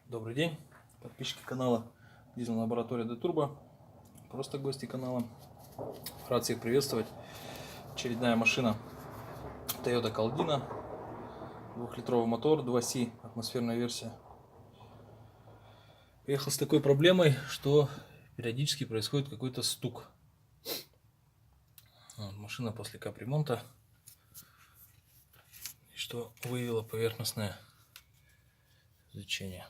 Добрый день, подписчики канала Дизельная лаборатория Д-Турбо, просто гости канала. Рад всех приветствовать. Очередная машина Toyota Caldina, 2-литровый мотор, 2C, атмосферная версия. Приехал с такой проблемой, что периодически происходит какой-то стук. Вот, машина после капремонта, что выявило поверхностное изучение.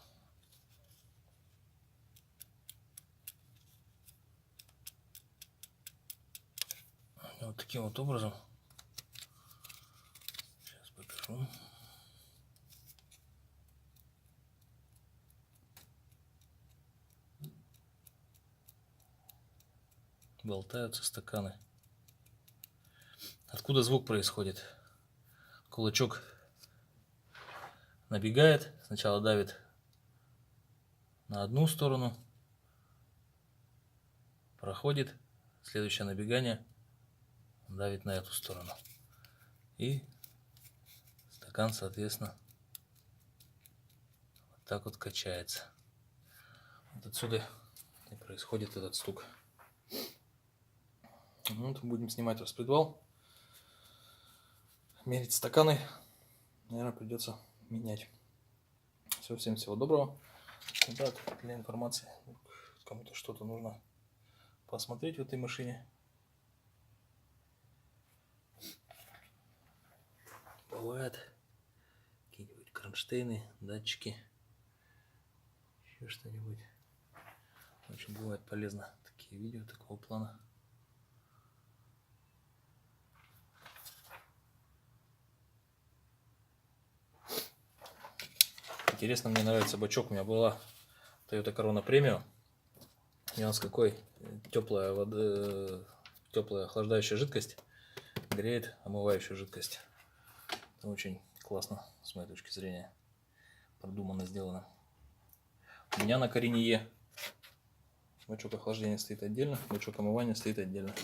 Вот таким вот образом. Сейчас покажу. Болтаются стаканы. Откуда звук происходит? Кулачок набегает, сначала давит на одну сторону, проходит, следующее набегание давит на эту сторону. И стакан, соответственно, вот так вот качается. Вот отсюда и происходит этот стук. Вот будем снимать распредвал, мерить стаканы. Наверное, придется менять. Все, всем всего доброго. Итак, для информации, кому-то что-то нужно посмотреть в этой машине. Бывают какие-нибудь кронштейны, датчики, еще что-нибудь. Очень бывает полезно такие видео такого плана. Интересно, мне нравится бачок. У меня была Toyota Corona Premium. И он с какой теплая вода, теплая охлаждающая жидкость греет омывающую жидкость. Это очень классно, с моей точки зрения. Продуманно сделано. У меня на Карине Е бачок охлаждения стоит отдельно, бачок омывания стоит отдельно.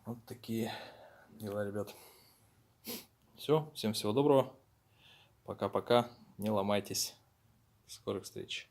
Вот такие дела, ребят. Все, всем всего доброго. Пока-пока. Не ломайтесь. До скорых встреч.